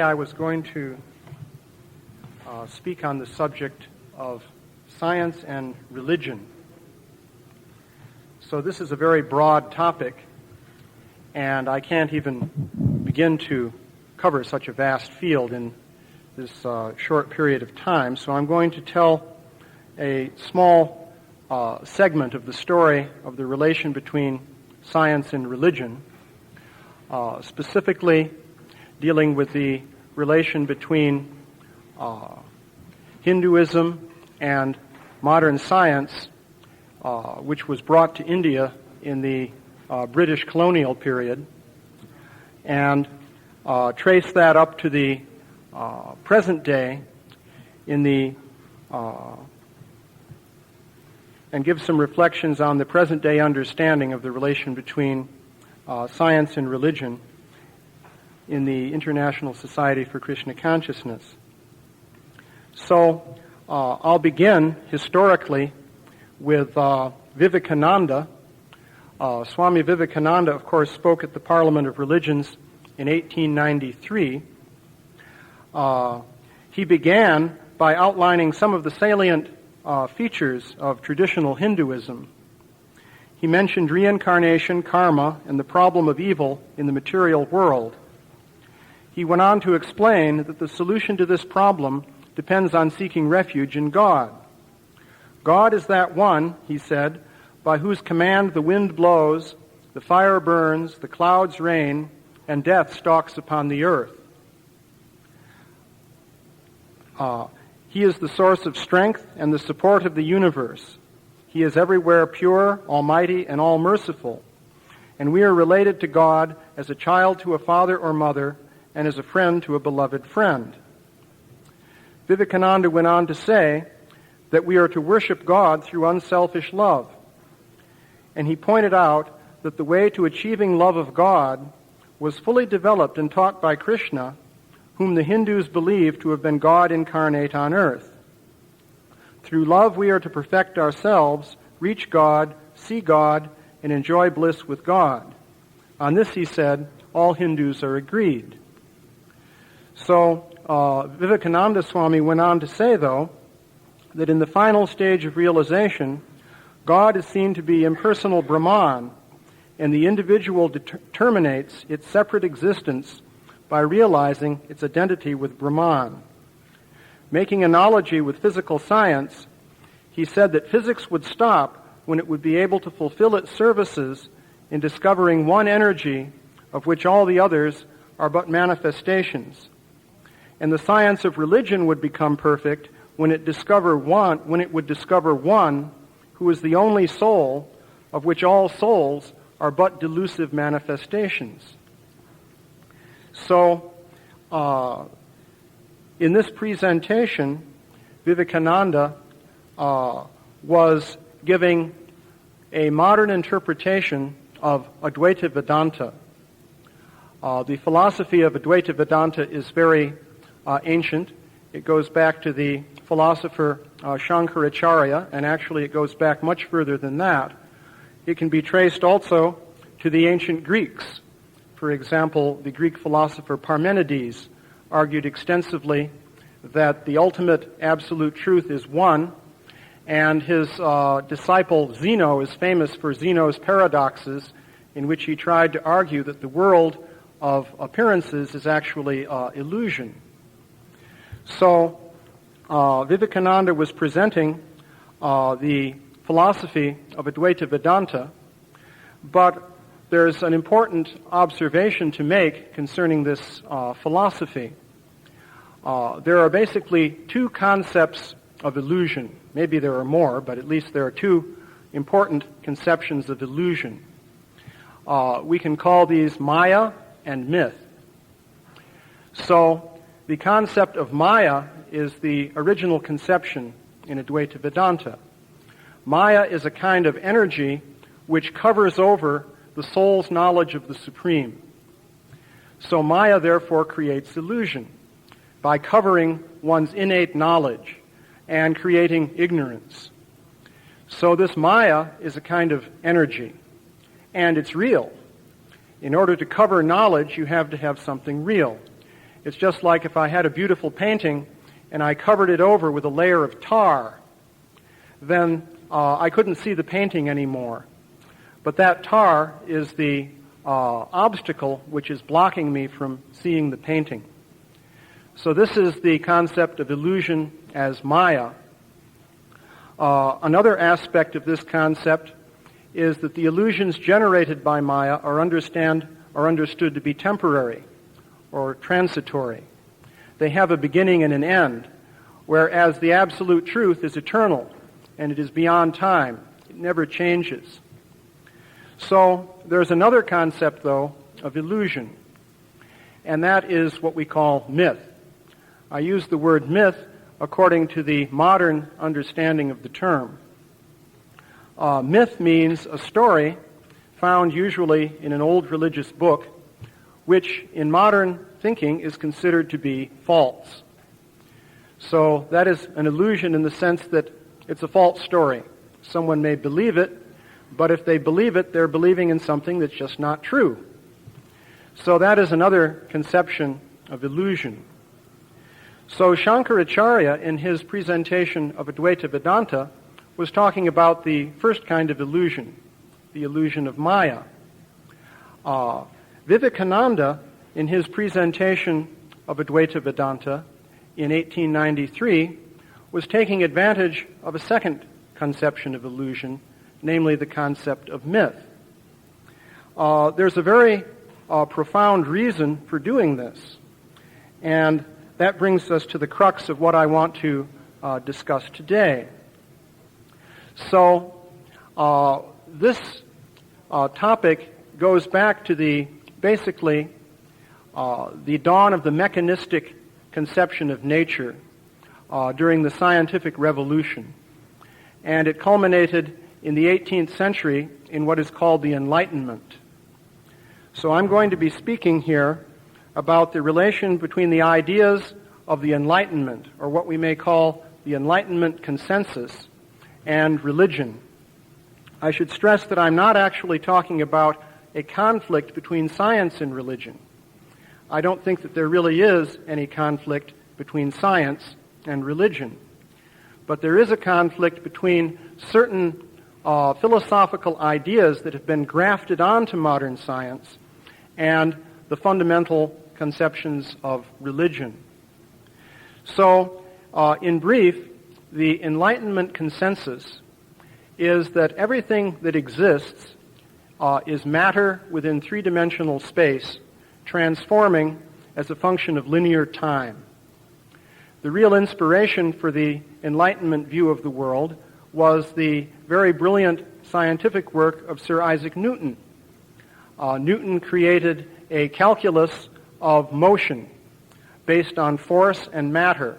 I was going to speak on the subject of science and religion. So this is a very broad topic, and I can't even begin to cover such a vast field in this short period of time. So I'm going to tell a small segment of the story of the relation between science and religion, specifically dealing with the relation between Hinduism and modern science, which was brought to India in the British colonial period, and trace that up to the present day in the and give some reflections on the present day understanding of the relation between science and religion in the International Society for Krishna Consciousness. So I'll begin historically with Vivekananda. Swami Vivekananda, of course, spoke at the Parliament of Religions in 1893. He began by outlining some of the salient features of traditional Hinduism. He mentioned reincarnation, karma, and the problem of evil in the material world. He went on to explain that the solution to this problem depends on seeking refuge in God. God is that one, he said, by whose command the wind blows, the fire burns, the clouds rain, and death stalks upon the earth. He is the source of strength and the support of the universe. He is everywhere pure, almighty, and all-merciful. And we are related to God as a child to a father or mother, and as a friend to a beloved friend. Vivekananda went on to say that we are to worship God through unselfish love. And he pointed out that the way to achieving love of God was fully developed and taught by Krishna, whom the Hindus believe to have been God incarnate on earth. Through love we are to perfect ourselves, reach God, see God, and enjoy bliss with God. On this, he said, all Hindus are agreed. So Vivekananda Swami went on to say, though, that in the final stage of realization, God is seen to be impersonal Brahman, and the individual terminates its separate existence by realizing its identity with Brahman. Making analogy with physical science, he said that physics would stop when it would be able to fulfill its services in discovering one energy of which all the others are but manifestations. And the science of religion would become perfect when it would discover one who is the only soul of which all souls are but delusive manifestations. So, in this presentation, Vivekananda was giving a modern interpretation of Advaita Vedanta. The philosophy of Advaita Vedanta is very ancient. It goes back to the philosopher Shankaracharya, and actually it goes back much further than that. It can be traced also to the ancient Greeks. For example, the Greek philosopher Parmenides argued extensively that the ultimate absolute truth is one, and his disciple Zeno is famous for Zeno's paradoxes, in which he tried to argue that the world of appearances is actually illusion. So Vivekananda was presenting the philosophy of Advaita Vedanta, but there's an important observation to make concerning this philosophy. There are basically two concepts of illusion. Maybe there are more, but at least there are two important conceptions of illusion. We can call these Maya and myth. So the concept of Maya is the original conception in Advaita Vedanta. Maya is a kind of energy which covers over the soul's knowledge of the Supreme. So Maya therefore creates illusion by covering one's innate knowledge and creating ignorance. So this Maya is a kind of energy, and it's real. In order to cover knowledge, you have to have something real. It's just like if I had a beautiful painting and I covered it over with a layer of tar, then I couldn't see the painting anymore. But that tar is the obstacle which is blocking me from seeing the painting. So this is the concept of illusion as Maya. Another aspect of this concept is that the illusions generated by Maya are understood to be temporary or transitory. They have a beginning and an end, whereas the absolute truth is eternal and it is beyond time. It never changes. So there's another concept, though, of illusion, and that is what we call myth. I use the word myth according to the modern understanding of the term. Myth means a story found usually in an old religious book, which in modern thinking is considered to be false. So that is an illusion in the sense that it's a false story. Someone may believe it, but if they believe it, they're believing in something that's just not true. So that is another conception of illusion. So Shankaracharya, in his presentation of Advaita Vedanta, was talking about the first kind of illusion, the illusion of Maya. Vivekananda, in his presentation of Advaita Vedanta in 1893, was taking advantage of a second conception of illusion, namely the concept of myth. There's a very profound reason for doing this, and that brings us to the crux of what I want to discuss today. So this topic goes back to basically the dawn of the mechanistic conception of nature during the scientific revolution. And it culminated in the 18th century in what is called the Enlightenment. So I'm going to be speaking here about the relation between the ideas of the Enlightenment, or what we may call the Enlightenment consensus, and religion. I should stress that I'm not actually talking about a conflict between science and religion. I don't think that there really is any conflict between science and religion. But there is a conflict between certain philosophical ideas that have been grafted onto modern science and the fundamental conceptions of religion. So, in brief, the Enlightenment consensus is that everything that exists is matter within three-dimensional space, transforming as a function of linear time. The real inspiration for the Enlightenment view of the world was the very brilliant scientific work of Sir Isaac Newton. Newton created a calculus of motion based on force and matter.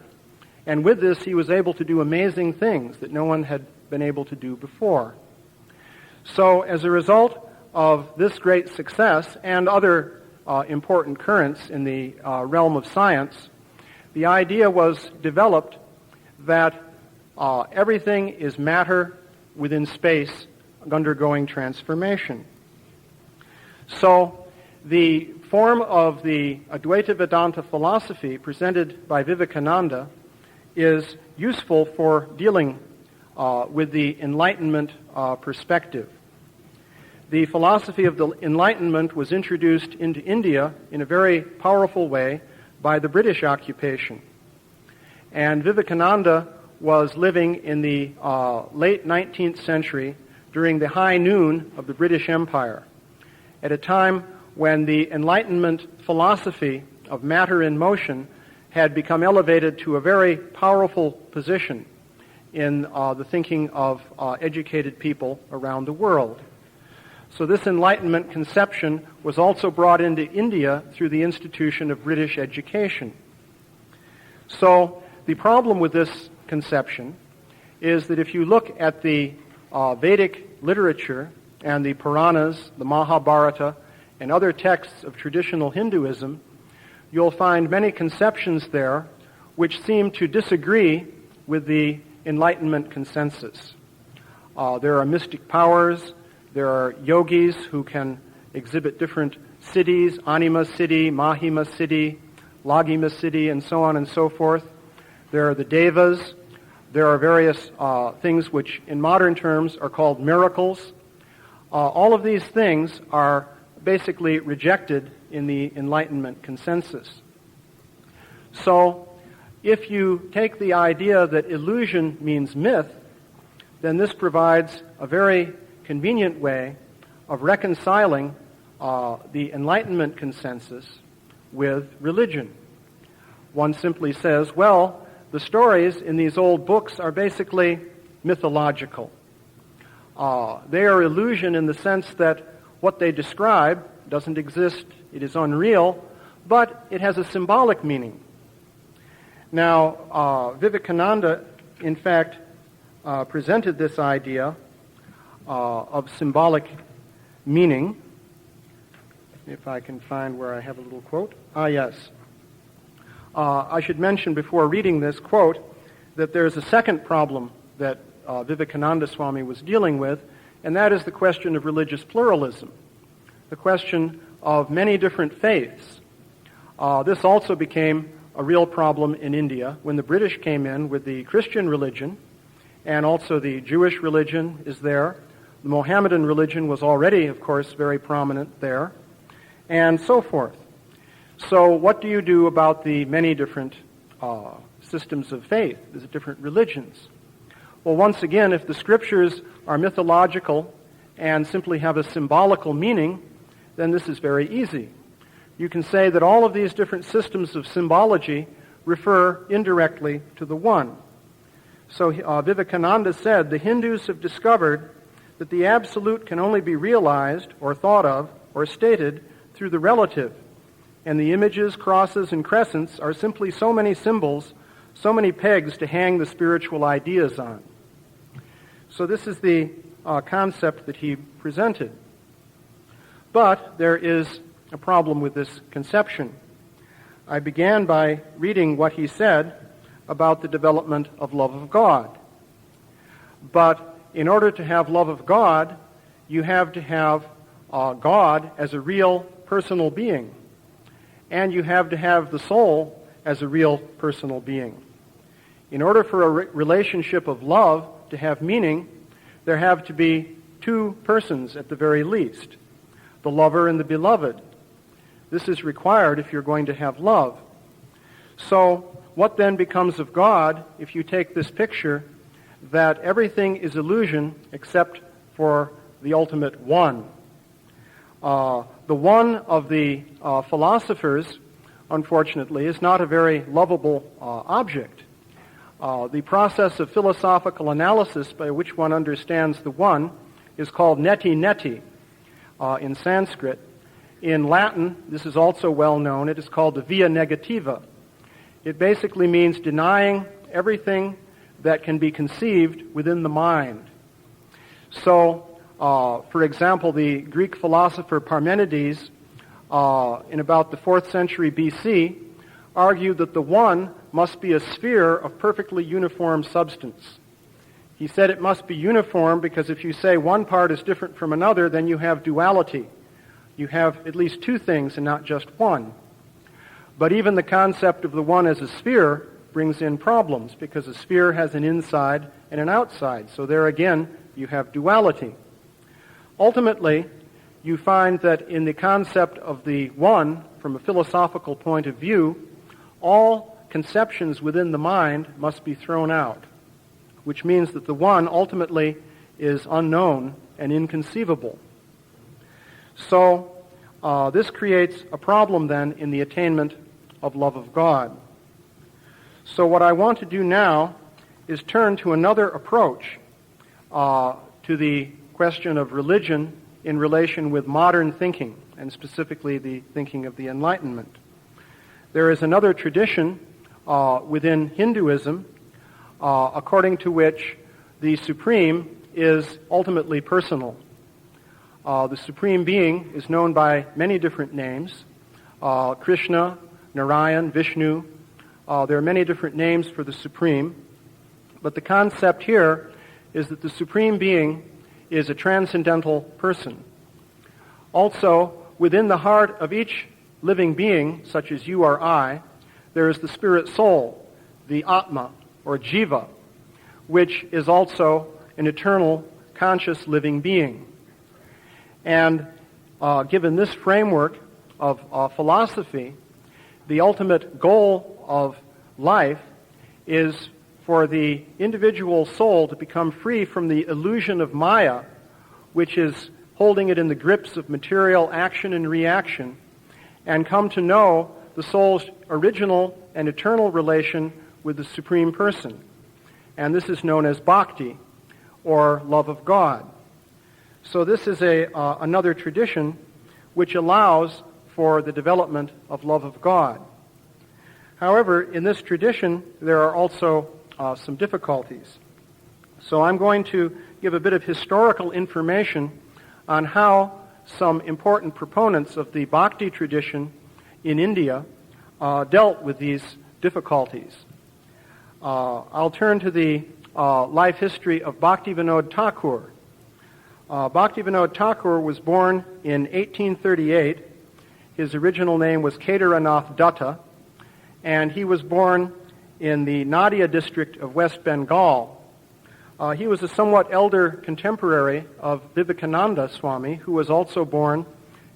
And with this, he was able to do amazing things that no one had been able to do before. So as a result of this great success and other important currents in the realm of science, the idea was developed that everything is matter within space undergoing transformation. So the form of the Advaita Vedanta philosophy presented by Vivekananda is useful for dealing with the Enlightenment perspective. The philosophy of the Enlightenment was introduced into India in a very powerful way by the British occupation. And Vivekananda was living in the late 19th century during the high noon of the British Empire, at a time when the Enlightenment philosophy of matter in motion had become elevated to a very powerful position in the thinking of educated people around the world. So this Enlightenment conception was also brought into India through the institution of British education. So the problem with this conception is that if you look at the Vedic literature and the Puranas, the Mahabharata, and other texts of traditional Hinduism, you'll find many conceptions there which seem to disagree with the Enlightenment consensus. There are mystic powers, there are yogis who can exhibit different siddhis, anima siddhi, mahima siddhi, Lagima city, and so on and so forth. There are the devas. There are various things which in modern terms are called miracles. All of these things are basically rejected in the Enlightenment consensus. So, if you take the idea that illusion means myth, then this provides a very convenient way of reconciling the Enlightenment consensus with religion. One simply says, well, the stories in these old books are basically mythological. They are illusion in the sense that what they describe doesn't exist, it is unreal, but it has a symbolic meaning. Now, Vivekananda, in fact, presented this idea of symbolic meaning. If I can find where I have a little quote. Yes. I should mention before reading this quote that there's a second problem that Vivekananda Swami was dealing with, and that is the question of religious pluralism, the question of many different faiths. This also became a real problem in India when the British came in with the Christian religion, and also the Jewish religion is there. The Mohammedan religion was already, of course, very prominent there, and so forth. So what do you do about the many different systems of faith, the different religions? Well, once again, if the scriptures are mythological and simply have a symbolical meaning, then this is very easy. You can say that all of these different systems of symbology refer indirectly to the one. So Vivekananda said, the Hindus have discovered that the absolute can only be realized or thought of or stated through the relative, and the images, crosses, and crescents are simply so many symbols, so many pegs to hang the spiritual ideas on. So this is the concept that he presented. But there is a problem with this conception. I began by reading what he said about the development of love of God. But in order to have love of God, you have to have God as a real personal being. And you have to have the soul as a real personal being. In order for a relationship of love to have meaning, there have to be two persons at the very least, the lover and the beloved. This is required if you're going to have love. So, what then becomes of God if you take this picture that everything is illusion except for the ultimate one? The one of the philosophers, unfortunately, is not a very lovable object. The process of philosophical analysis by which one understands the one is called neti in Sanskrit. In Latin, this is also well known, it is called the via negativa. It basically means denying everything that can be conceived within the mind. So, for example, the Greek philosopher Parmenides, in about the 4th century BC, argued that the one must be a sphere of perfectly uniform substance. He said it must be uniform because if you say one part is different from another, then you have duality. You have at least two things and not just one. But even the concept of the one as a sphere brings in problems because a sphere has an inside and an outside. So there again, you have duality. Ultimately, you find that in the concept of the one, from a philosophical point of view, all conceptions within the mind must be thrown out, which means that the one ultimately is unknown and inconceivable. So, this creates a problem then in the attainment of love of God. So what I want to do now is turn to another approach to the question of religion in relation with modern thinking, and specifically the thinking of the Enlightenment. There is another tradition within Hinduism according to which the Supreme is ultimately personal. The Supreme Being is known by many different names, Krishna, Narayan, Vishnu. There are many different names for the Supreme, but the concept here is that the Supreme Being is a transcendental person. Also, within the heart of each living being, such as you or I, there is the spirit soul, the Atma, or Jiva, which is also an eternal, conscious, living being. And given this framework of philosophy, the ultimate goal of life is for the individual soul to become free from the illusion of Maya, which is holding it in the grips of material action and reaction, and come to know the soul's original and eternal relation with the Supreme Person. And this is known as bhakti, or love of God. So this is another tradition which allows for the development of love of God. However, in this tradition, there are also some difficulties. So I'm going to give a bit of historical information on how some important proponents of the bhakti tradition in India dealt with these difficulties. I'll turn to the life history of Bhaktivinoda Thakur. Bhaktivinoda Thakur was born in 1838. His original name was Kedaranath Datta, and he was born in the Nadia district of West Bengal. He was a somewhat elder contemporary of Vivekananda Swami, who was also born.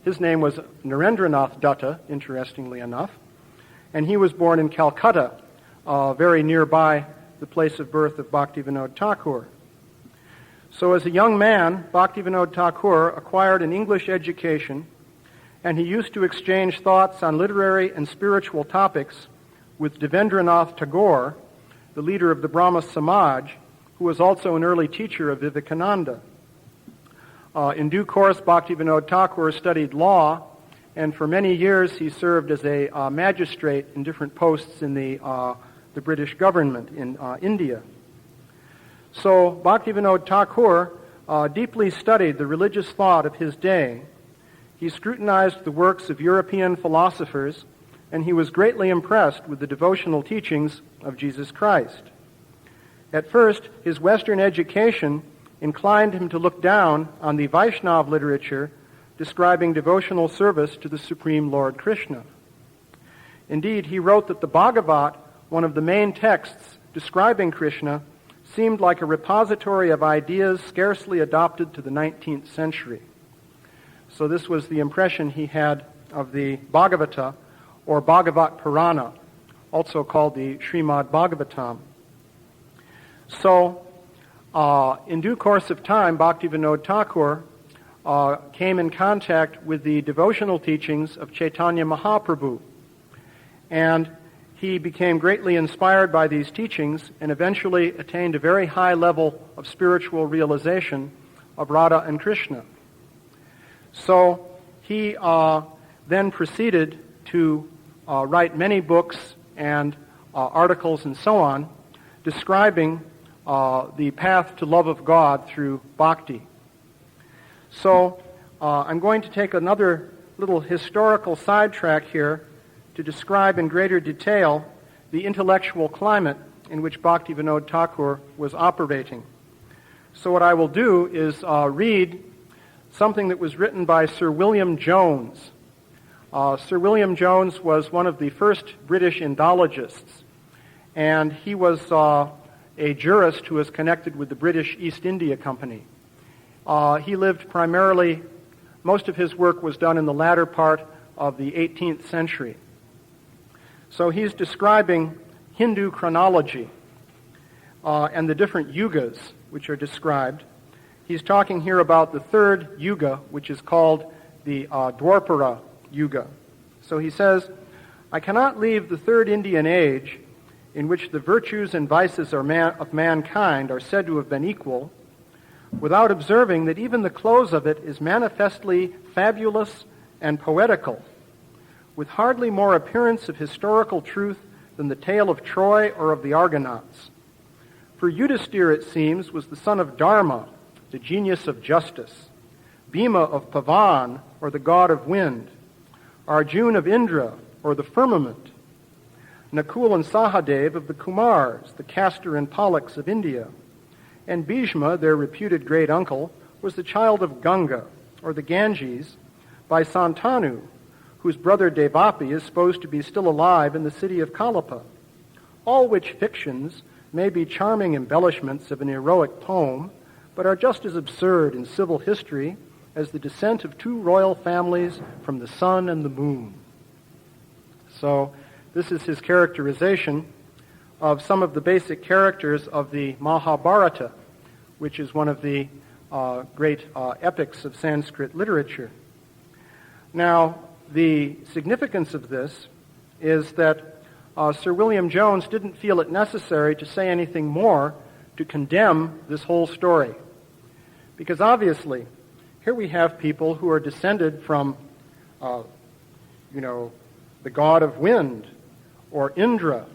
His name was Narendranath Datta, interestingly enough, and he was born in Calcutta, very nearby the place of birth of Bhaktivinoda Thakur. So as a young man, Bhaktivinoda Thakur acquired an English education, and he used to exchange thoughts on literary and spiritual topics with Devendranath Tagore, the leader of the Brahma Samaj, who was also an early teacher of Vivekananda. In due course, Bhaktivinoda Thakur studied law, and for many years he served as a magistrate in different posts in the British government in India. So Bhaktivinoda Thakur deeply studied the religious thought of his day. He scrutinized the works of European philosophers, and he was greatly impressed with the devotional teachings of Jesus Christ. At first, his Western education inclined him to look down on the Vaishnava literature describing devotional service to the Supreme Lord Krishna. Indeed, he wrote that the Bhagavat, one of the main texts describing Krishna, seemed like a repository of ideas scarcely adopted to the 19th century. So this was the impression he had of the Bhagavata, or Bhagavat Purana, also called the Srimad Bhagavatam. So, in due course of time, Bhaktivinoda Thakur came in contact with the devotional teachings of Chaitanya Mahaprabhu, and he became greatly inspired by these teachings and eventually attained a very high level of spiritual realization of Radha and Krishna. So he then proceeded to write many books and articles and so on describing the path to love of God through bhakti. So I'm going to take another little historical sidetrack here to describe in greater detail the intellectual climate in which Bhaktivinoda Thakur was operating. So what I will do is read something that was written by Sir William Jones. Sir William Jones was one of the first British Indologists, and he was a jurist who was connected with the British East India Company. He lived primarily, most of his work was done in the latter part of the 18th century. So he's describing Hindu chronology and the different yugas which are described. He's talking here about the third yuga, which is called the Dwarpara Yuga. So he says, I cannot leave the third Indian age, in which the virtues and vices of mankind are said to have been equal, without observing that even the close of it is manifestly fabulous and poetical, with hardly more appearance of historical truth than the tale of Troy or of the Argonauts. For Yudhisthira, it seems, was the son of Dharma, the genius of justice, Bhima of Pavan, or the god of wind, Arjuna of Indra, or the firmament, Nakul and Sahadev of the Kumars, the Castor and Pollux of India, and Bhishma, their reputed great uncle, was the child of Ganga, or the Ganges, by Santanu, whose brother Devapi is supposed to be still alive in the city of Kalapa. All which fictions may be charming embellishments of an heroic poem, but are just as absurd in civil history as the descent of two royal families from the sun and the moon. So this is his characterization of some of the basic characters of the Mahabharata, which is one of the great epics of Sanskrit literature. Now, the significance of this is that Sir William Jones didn't feel it necessary to say anything more to condemn this whole story. Because obviously, here we have people who are descended from, the god of wind, or Indra,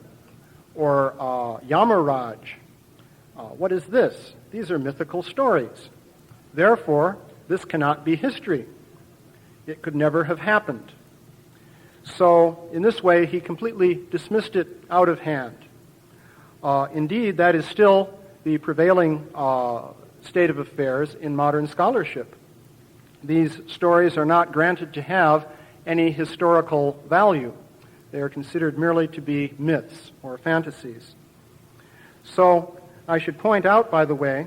or Yamaraj. What is this? These are mythical stories. Therefore, this cannot be history. It could never have happened. So, in this way, he completely dismissed it out of hand. Indeed, that is still the prevailing state of affairs in modern scholarship. These stories are not granted to have any historical value. They are considered merely to be myths or fantasies. So, I should point out, by the way,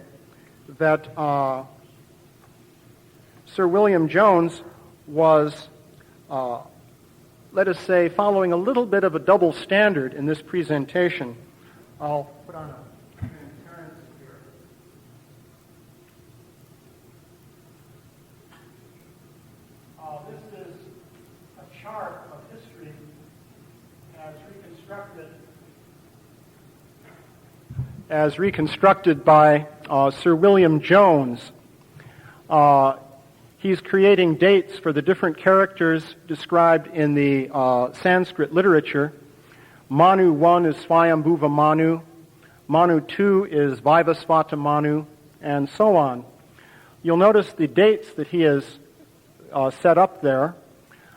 that Sir William Jones was, let us say, following a little bit of a double standard in this presentation. I'll put on a transparency here. This is a chart of history as reconstructed by Sir William Jones. He's creating dates for the different characters described in the Sanskrit literature. Manu 1 is Swayambhuva Manu, Manu 2 is Vaivasvata Manu, and so on. You'll notice the dates that he has set up there.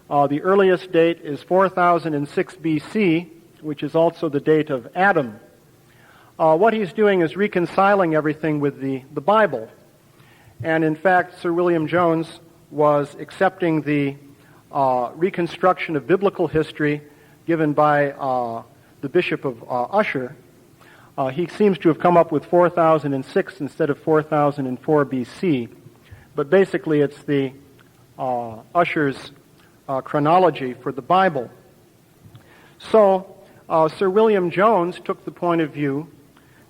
The earliest date is 4006 BC, which is also the date of Adam. What he's doing is reconciling everything with the Bible. And in fact, Sir William Jones was accepting the reconstruction of biblical history given by the Bishop of Usher. He seems to have come up with 4006 instead of 4004 BC. But basically it's the Usher's chronology for the Bible. So Sir William Jones took the point of view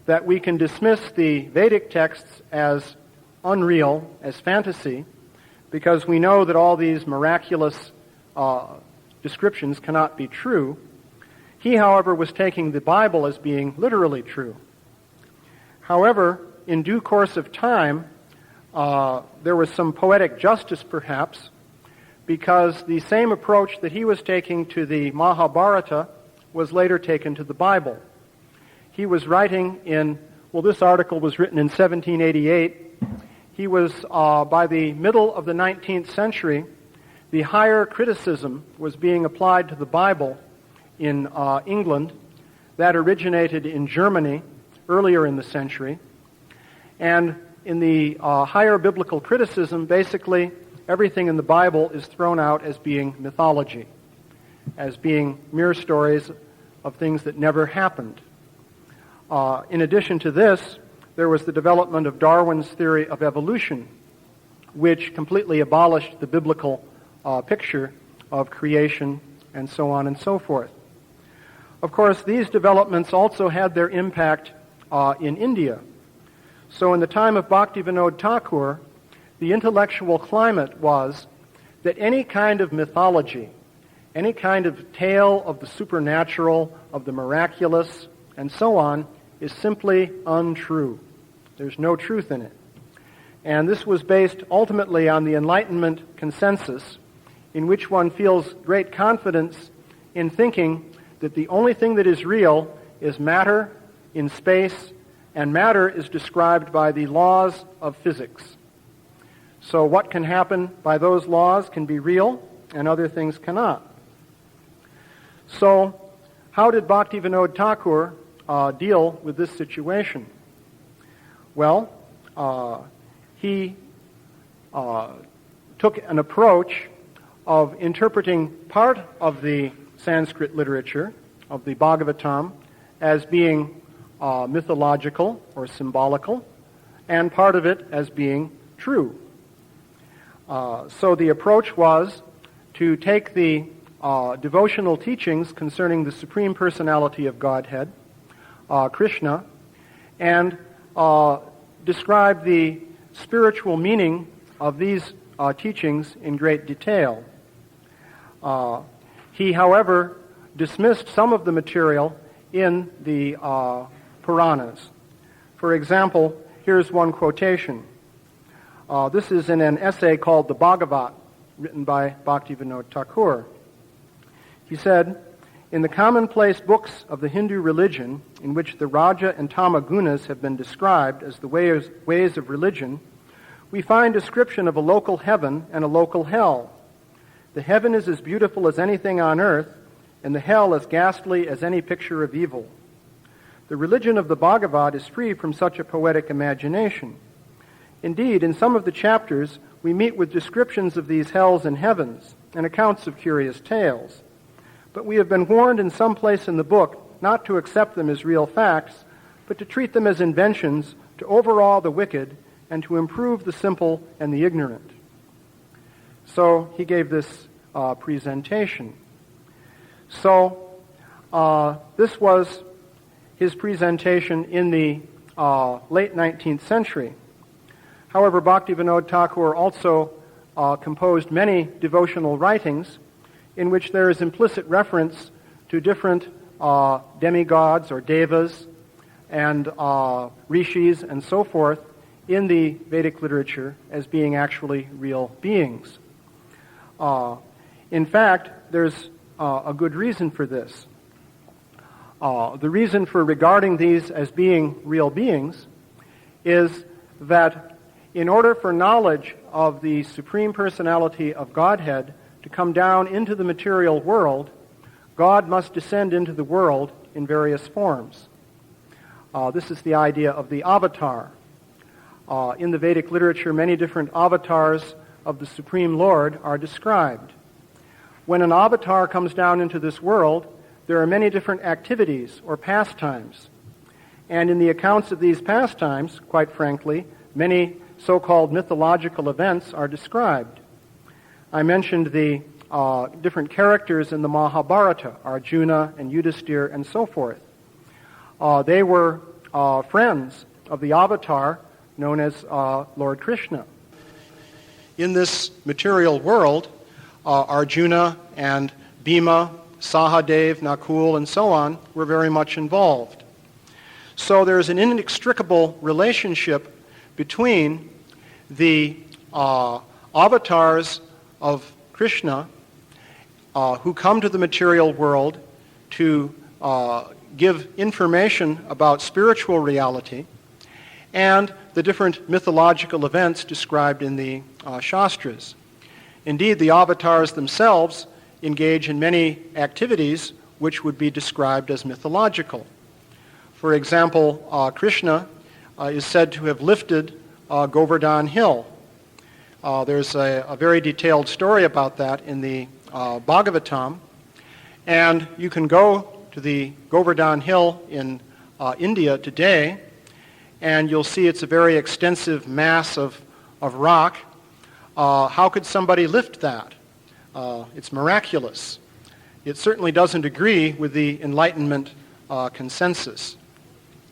that we can dismiss the Vedic texts as unreal, as fantasy, because we know that all these miraculous descriptions cannot be true. He, however, was taking the Bible as being literally true. However, in due course of time, there was some poetic justice, perhaps, because the same approach that he was taking to the Mahabharata was later taken to the Bible. He was writing this article was written in 1788. He was, by the middle of the 19th century, the higher criticism was being applied to the Bible in England. That originated in Germany earlier in the century. And in the higher biblical criticism, basically, everything in the Bible is thrown out as being mythology, as being mere stories of things that never happened. In addition to this, there was the development of Darwin's theory of evolution, which completely abolished the biblical picture of creation and so on and so forth. Of course, these developments also had their impact in India. So in the time of Bhaktivinoda Thakur, the intellectual climate was that any kind of mythology, any kind of tale of the supernatural, of the miraculous, and so on, is simply untrue. There's no truth in it. And this was based ultimately on the Enlightenment consensus, in which one feels great confidence in thinking that the only thing that is real is matter in space, and matter is described by the laws of physics. So what can happen by those laws can be real, and other things cannot. So how did Bhaktivinoda Thakur deal with this situation? Well, he took an approach of interpreting part of the Sanskrit literature, of the Bhagavatam, as being mythological or symbolical, and part of it as being true. So the approach was to take the devotional teachings concerning the Supreme Personality of Godhead, Krishna, and describe the spiritual meaning of these teachings in great detail. He, however, dismissed some of the material in the Puranas. For example, here's one quotation. This is in an essay called The Bhagavat, written by Bhaktivinoda Thakur. He said, "In the commonplace books of the Hindu religion, in which the Raja and Tama gunas have been described as the ways of religion, we find description of a local heaven and a local hell. The heaven is as beautiful as anything on earth, and the hell as ghastly as any picture of evil. The religion of the Bhagavat is free from such a poetic imagination. Indeed, in some of the chapters, we meet with descriptions of these hells and heavens, and accounts of curious tales. But we have been warned in some place in the book not to accept them as real facts, but to treat them as inventions to overawe the wicked and to improve the simple and the ignorant." So he gave this presentation. So this was his presentation in the late 19th century. However, Bhaktivinoda Thakur also composed many devotional writings in which there is implicit reference to different demigods or devas and rishis and so forth in the Vedic literature as being actually real beings. In fact, there's a good reason for this. The reason for regarding these as being real beings is that in order for knowledge of the Supreme Personality of Godhead to come down into the material world, God must descend into the world in various forms. This is the idea of the avatar. In the Vedic literature, many different avatars of the Supreme Lord are described. When an avatar comes down into this world, there are many different activities or pastimes. And in the accounts of these pastimes, quite frankly, many so-called mythological events are described. I mentioned the different characters in the Mahabharata, Arjuna and Yudhisthira and so forth. They were friends of the avatar known as Lord Krishna. In this material world, Arjuna and Bhima, Sahadev, Nakul, and so on were very much involved. So there's an inextricable relationship between the avatars of Krishna who come to the material world to give information about spiritual reality and the different mythological events described in the Shastras. Indeed, the avatars themselves engage in many activities which would be described as mythological. For example, Krishna is said to have lifted Govardhan Hill. There's a very detailed story about that in the Bhagavatam, and you can go to the Govardhan Hill in India today, and you'll see it's a very extensive mass of rock. How could somebody lift that? It's miraculous. It certainly doesn't agree with the Enlightenment consensus.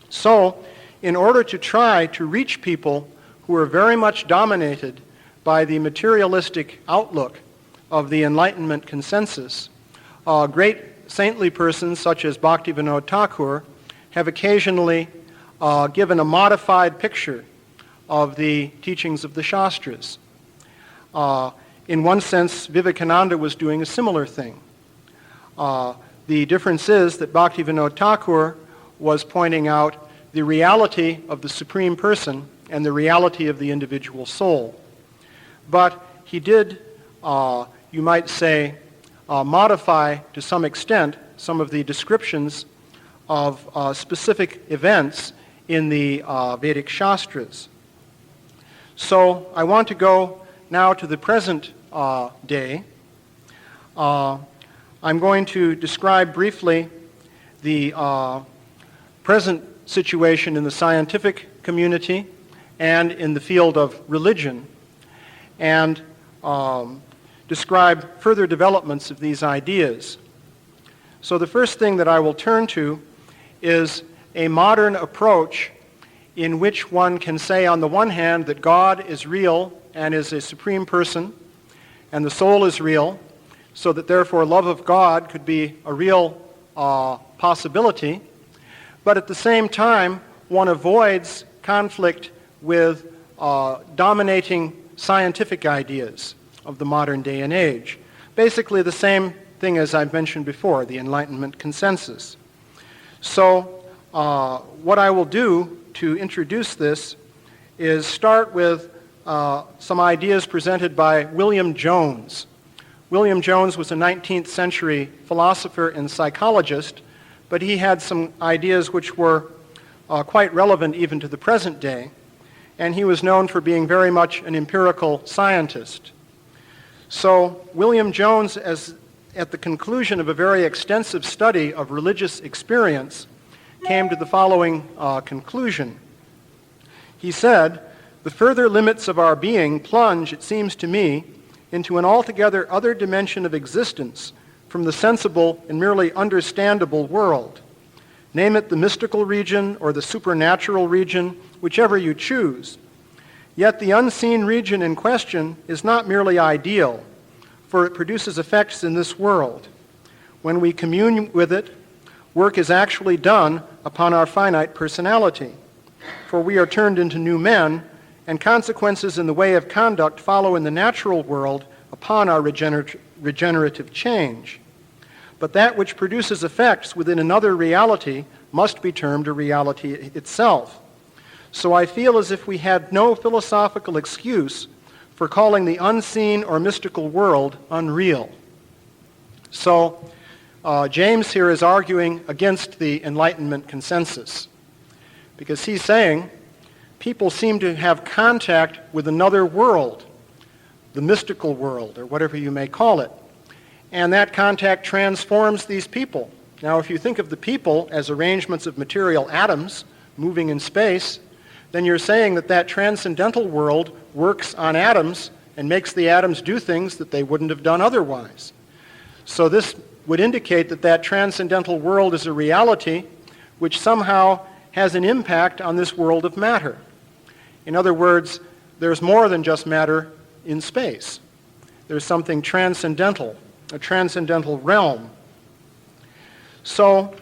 So, in order to try to reach people who are very much dominated by the materialistic outlook of the Enlightenment consensus, great saintly persons such as Bhaktivinoda Thakur have occasionally given a modified picture of the teachings of the Shastras. In one sense, Vivekananda was doing a similar thing. The difference is that Bhaktivinoda Thakur was pointing out the reality of the Supreme Person and the reality of the individual soul. But he did, you might say, modify to some extent some of the descriptions of specific events in the Vedic Shastras. So I want to go now to the present day I'm going to describe briefly the present situation in the scientific community and in the field of religion, and describe further developments of these ideas. So the first thing that I will turn to is a modern approach in which one can say, on the one hand, that God is real and is a supreme person, and the soul is real, so that therefore love of God could be a real possibility, but at the same time, one avoids conflict with dominating scientific ideas of the modern day and age. Basically the same thing as I've mentioned before, the Enlightenment consensus. So what I will do to introduce this is start with some ideas presented by William Jones. William Jones was a 19th century philosopher and psychologist, but he had some ideas which were quite relevant even to the present day, and he was known for being very much an empirical scientist. So William Jones, at the conclusion of a very extensive study of religious experience, came to the following conclusion. He said, "The further limits of our being plunge, it seems to me, into an altogether other dimension of existence from the sensible and merely understandable world. Name it the mystical region or the supernatural region, whichever you choose. Yet the unseen region in question is not merely ideal, for it produces effects in this world. When we commune with it, work is actually done upon our finite personality, for we are turned into new men, and consequences in the way of conduct follow in the natural world upon our regenerative change. But that which produces effects within another reality must be termed a reality itself. So I feel as if we had no philosophical excuse for calling the unseen or mystical world unreal." So James here is arguing against the Enlightenment consensus, because he's saying people seem to have contact with another world, the mystical world, or whatever you may call it, and that contact transforms these people. Now, if you think of the people as arrangements of material atoms moving in space, then you're saying that that transcendental world works on atoms and makes the atoms do things that they wouldn't have done otherwise. So this would indicate that that transcendental world is a reality which somehow has an impact on this world of matter. In other words, there's more than just matter in space. There's something transcendental, a transcendental realm. So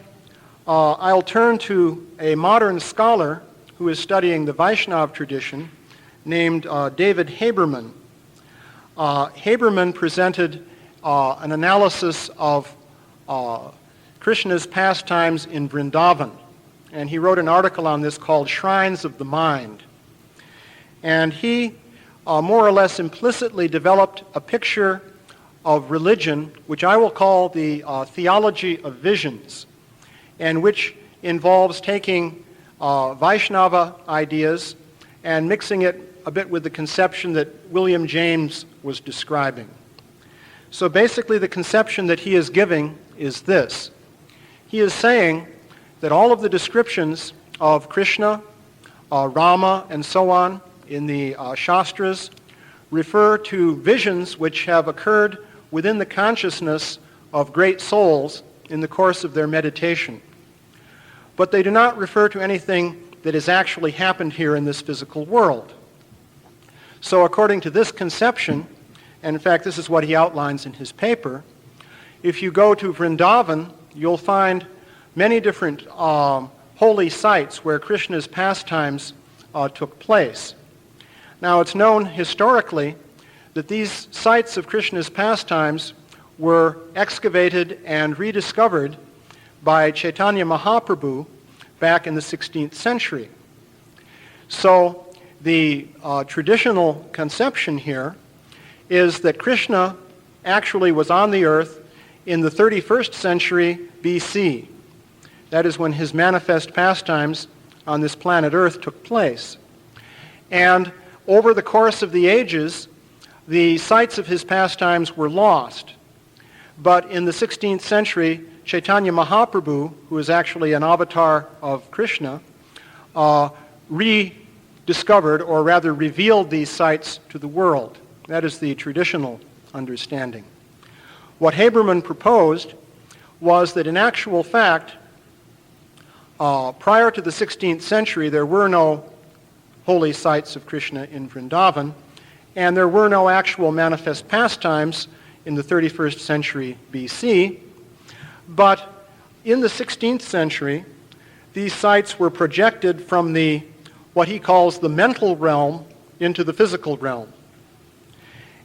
I'll turn to a modern scholar who is studying the Vaishnava tradition named David Haberman. Haberman presented an analysis of Krishna's pastimes in Vrindavan, and he wrote an article on this called Shrines of the Mind. And he more or less implicitly developed a picture of religion, which I will call the theology of visions, and which involves taking Vaishnava ideas and mixing it a bit with the conception that William James was describing. So basically the conception that he is giving is this. He is saying that all of the descriptions of Krishna, Rama, and so on in the Shastras refer to visions which have occurred within the consciousness of great souls in the course of their meditation. But they do not refer to anything that has actually happened here in this physical world. So according to this conception, and in fact this is what he outlines in his paper, if you go to Vrindavan, you'll find many different holy sites where Krishna's pastimes took place. Now it's known historically that these sites of Krishna's pastimes were excavated and rediscovered by Chaitanya Mahaprabhu back in the 16th century. So the traditional conception here is that Krishna actually was on the earth in the 31st century BC. That is when his manifest pastimes on this planet Earth took place. And over the course of the ages, the sites of his pastimes were lost. But in the 16th century, Chaitanya Mahaprabhu, who is actually an avatar of Krishna, rediscovered, or rather revealed, these sites to the world. That is the traditional understanding. What Haberman proposed was that in actual fact, prior to the 16th century, there were no holy sites of Krishna in Vrindavan, and there were no actual manifest pastimes in the 31st century BC. But in the 16th century, these sites were projected from what he calls the mental realm into the physical realm.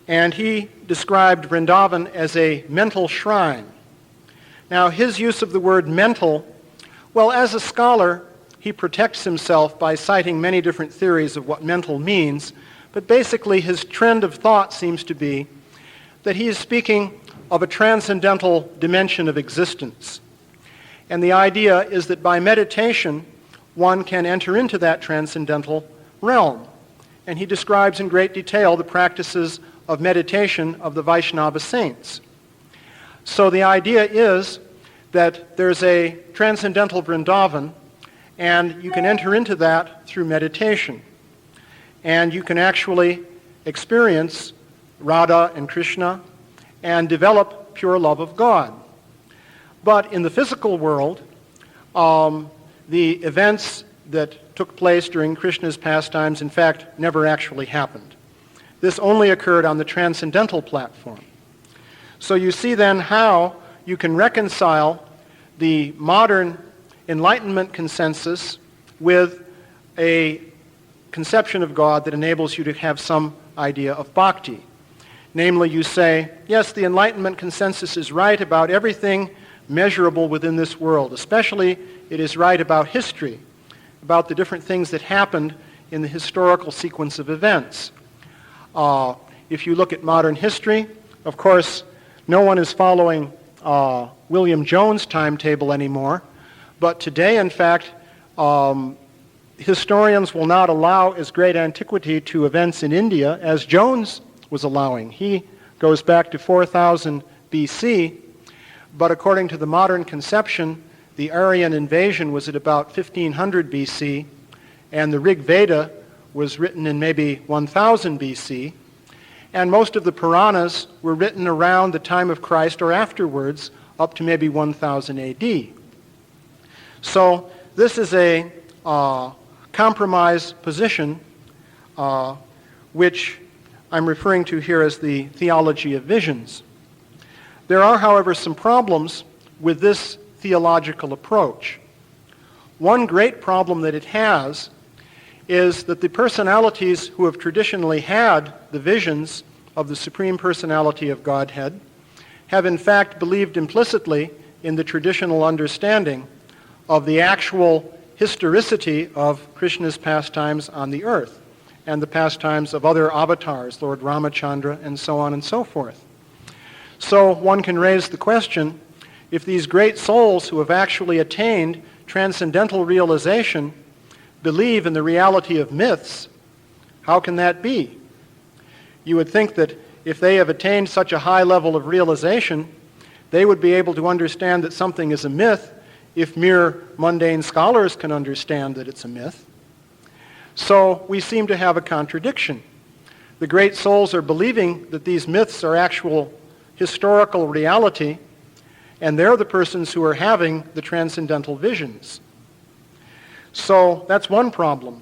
And he described Vrindavan as a mental shrine. Now, his use of the word mental, well, as a scholar, he protects himself by citing many different theories of what mental means, but basically his trend of thought seems to be that he is speaking of a transcendental dimension of existence. And the idea is that by meditation, one can enter into that transcendental realm. And he describes in great detail the practices of meditation of the Vaishnava saints. So the idea is that there's a transcendental Vrindavan, and you can enter into that through meditation. And you can actually experience Radha and Krishna and develop pure love of God. But in the physical world, the events that took place during Krishna's pastimes, in fact, never actually happened. This only occurred on the transcendental platform. So you see then how you can reconcile the modern Enlightenment consensus with a conception of God that enables you to have some idea of bhakti. Namely, you say, yes, the Enlightenment consensus is right about everything measurable within this world. Especially, it is right about history, about the different things that happened in the historical sequence of events. If you look at modern history, of course, no one is following William Jones' timetable anymore. But today, in fact, historians will not allow as great antiquity to events in India as Jones was allowing. He goes back to 4000 BC, but according to the modern conception, the Aryan invasion was at about 1500 BC, and the Rig Veda was written in maybe 1000 BC, and most of the Puranas were written around the time of Christ or afterwards, up to maybe 1000 AD. So this is a compromise position, which I'm referring to here as the theology of visions. There are, however, some problems with this theological approach. One great problem that it has is that the personalities who have traditionally had the visions of the Supreme Personality of Godhead have in fact believed implicitly in the traditional understanding of the actual historicity of Krishna's pastimes on the earth and the pastimes of other avatars, Lord Ramachandra, and so on and so forth. So one can raise the question, if these great souls who have actually attained transcendental realization believe in the reality of myths, how can that be? You would think that if they have attained such a high level of realization, they would be able to understand that something is a myth if mere mundane scholars can understand that it's a myth. So we seem to have a contradiction. The great souls are believing that these myths are actual historical reality, and they're the persons who are having the transcendental visions. So that's one problem.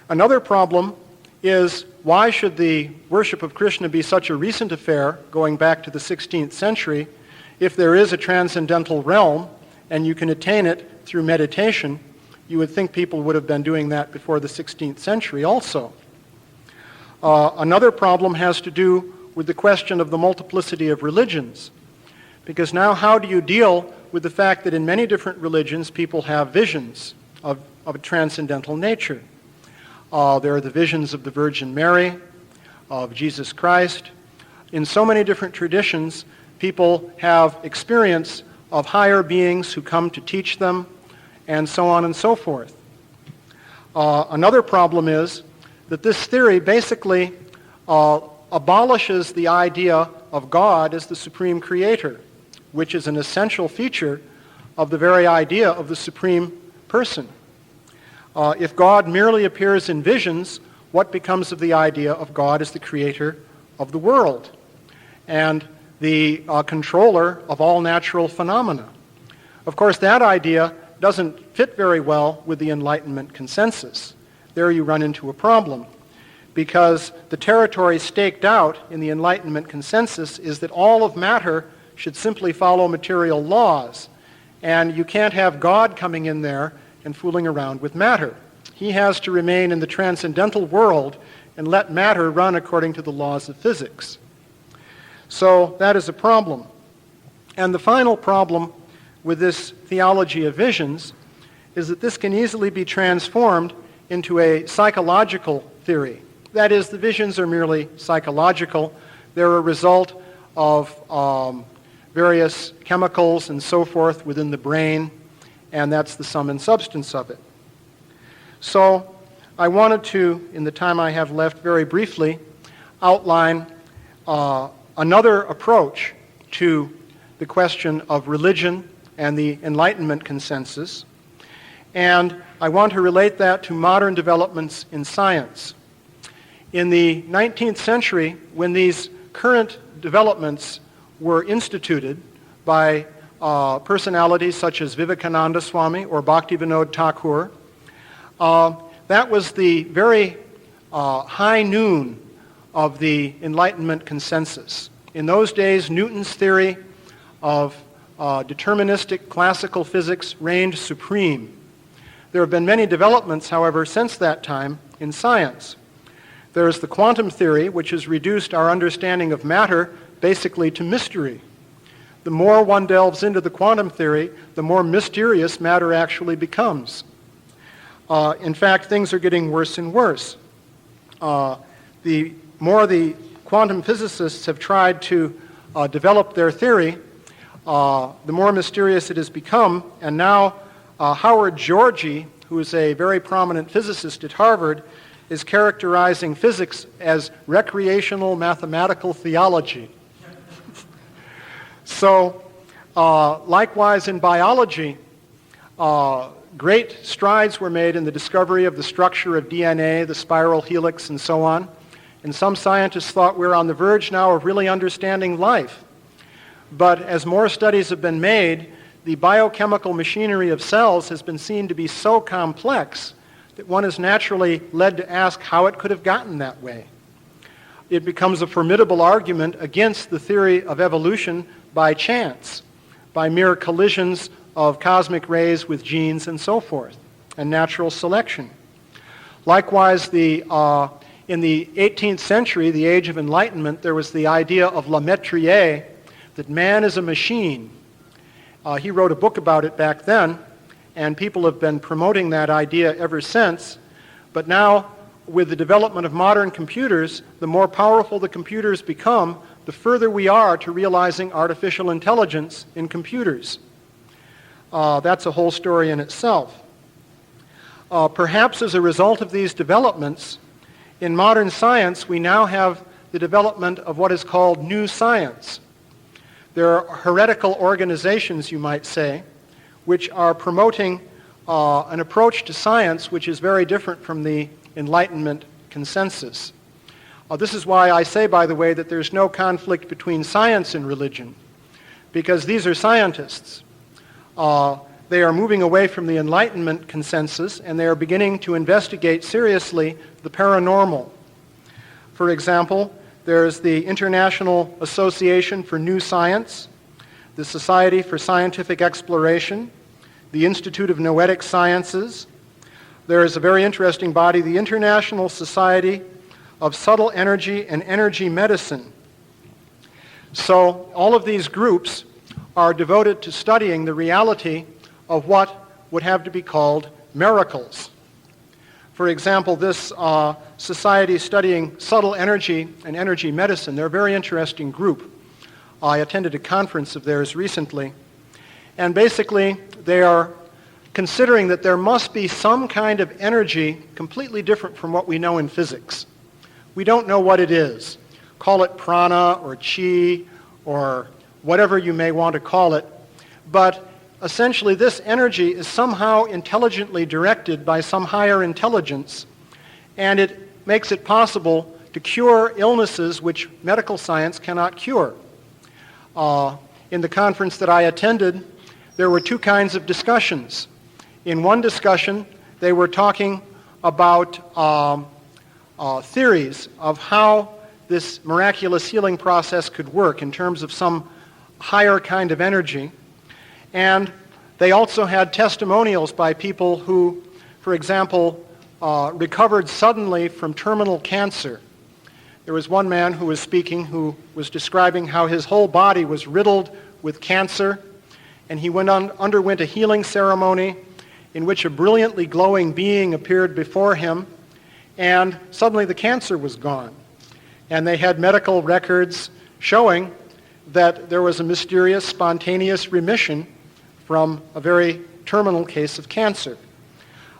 Another problem is, why should the worship of Krishna be such a recent affair, going back to the 16th century, if there is a transcendental realm and you can attain it through meditation? You would think people would have been doing that before the 16th century also. Another problem has to do with the question of the multiplicity of religions. Because now how do you deal with the fact that in many different religions people have visions of a transcendental nature? There are the visions of the Virgin Mary, of Jesus Christ. In so many different traditions, people have experience of higher beings who come to teach them, and so on and so forth. Another problem is that this theory basically abolishes the idea of God as the supreme creator, which is an essential feature of the very idea of the supreme person. If God merely appears in visions, what becomes of the idea of God as the creator of the world and the controller of all natural phenomena? Of course, that idea doesn't fit very well with the Enlightenment consensus. There you run into a problem, because the territory staked out in the Enlightenment consensus is that all of matter should simply follow material laws, and you can't have God coming in there and fooling around with matter. He has to remain in the transcendental world and let matter run according to the laws of physics. So that is a problem. And the final problem with this theology of visions is that this can easily be transformed into a psychological theory. That is, the visions are merely psychological. They're a result of various chemicals and so forth within the brain, and that's the sum and substance of it. So I wanted to, in the time I have left, very briefly outline another approach to the question of religion and the Enlightenment consensus, and I want to relate that to modern developments in science. In the 19th century, when these current developments were instituted by personalities such as Vivekananda Swami or Bhaktivinoda Thakur, that was the very high noon of the Enlightenment consensus. In those days, Newton's theory of deterministic classical physics reigned supreme. There have been many developments, however, since that time in science. There is the quantum theory, which has reduced our understanding of matter basically to mystery. The more one delves into the quantum theory, the more mysterious matter actually becomes. In fact, things are getting worse and worse. The more the quantum physicists have tried to develop their theory, the more mysterious it has become. And now Howard Georgi, who is a very prominent physicist at Harvard, is characterizing physics as recreational mathematical theology. So, likewise in biology, great strides were made in the discovery of the structure of DNA, the spiral helix, and so on. And some scientists thought we're on the verge now of really understanding life. But as more studies have been made, the biochemical machinery of cells has been seen to be so complex that one is naturally led to ask how it could have gotten that way. It becomes a formidable argument against the theory of evolution by chance, by mere collisions of cosmic rays with genes and so forth, and natural selection. Likewise, in the 18th century, the Age of Enlightenment, there was the idea of La Metrier, that man is a machine. He wrote a book about it back then, and people have been promoting that idea ever since. But now, with the development of modern computers, the more powerful the computers become, the further we are to realizing artificial intelligence in computers. That's a whole story in itself. Perhaps as a result of these developments, in modern science, we now have the development of what is called new science. There are heretical organizations, you might say, which are promoting an approach to science which is very different from the Enlightenment consensus. This is why I say, by the way, that there's no conflict between science and religion, because these are scientists. They are moving away from the Enlightenment consensus, and they are beginning to investigate seriously the paranormal. For example, there's the International Association for New Science, the Society for Scientific Exploration, the Institute of Noetic Sciences. There is a very interesting body, the International Society of Subtle Energy and Energy Medicine. So all of these groups are devoted to studying the reality of what would have to be called miracles. For example, this society studying subtle energy and energy medicine, they're a very interesting group. I attended a conference of theirs recently, and basically they are considering that there must be some kind of energy completely different from what we know in physics. We don't know what it is, call it prana or chi or whatever you may want to call it, but essentially this energy is somehow intelligently directed by some higher intelligence, and it makes it possible to cure illnesses which medical science cannot cure. In the conference that I attended, there were two kinds of discussions. In one discussion, they were talking about theories of how this miraculous healing process could work in terms of some higher kind of energy. And they also had testimonials by people who, for example, recovered suddenly from terminal cancer. There was one man who was speaking who was describing how his whole body was riddled with cancer, and he underwent a healing ceremony in which a brilliantly glowing being appeared before him, and suddenly the cancer was gone. And they had medical records showing that there was a mysterious, spontaneous remission from a very terminal case of cancer.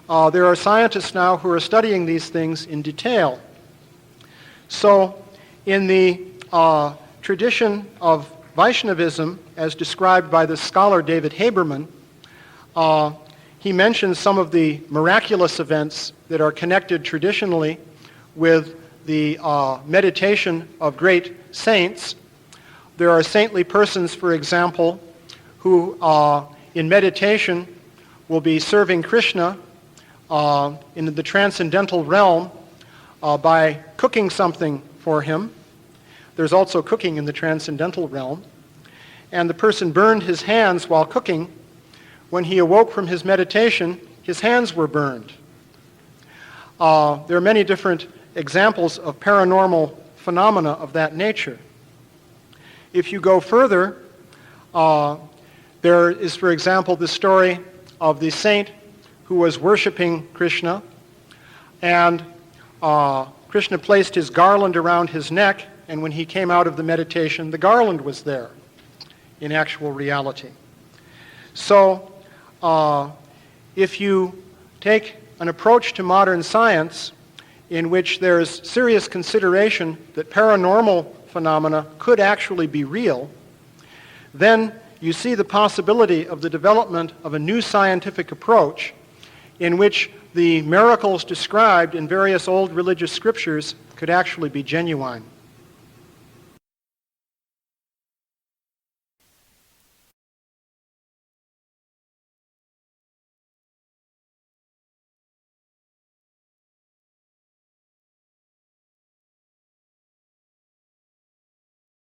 There are scientists now who are studying these things in detail. So in the tradition of Vaishnavism, as described by the scholar David Haberman, he mentions some of the miraculous events that are connected traditionally with the meditation of great saints. There are saintly persons, for example, who in meditation will be serving Krishna in the transcendental realm by cooking something for him. There's also cooking in the transcendental realm. And the person burned his hands while cooking. When he awoke from his meditation, his hands were burned. There are many different examples of paranormal phenomena of that nature. If you go further, there is, for example, the story of the saint who was worshiping Krishna, and Krishna placed his garland around his neck, and when he came out of the meditation, the garland was there in actual reality. So if you take an approach to modern science in which there's serious consideration that paranormal phenomena could actually be real, then you see the possibility of the development of a new scientific approach in which the miracles described in various old religious scriptures could actually be genuine.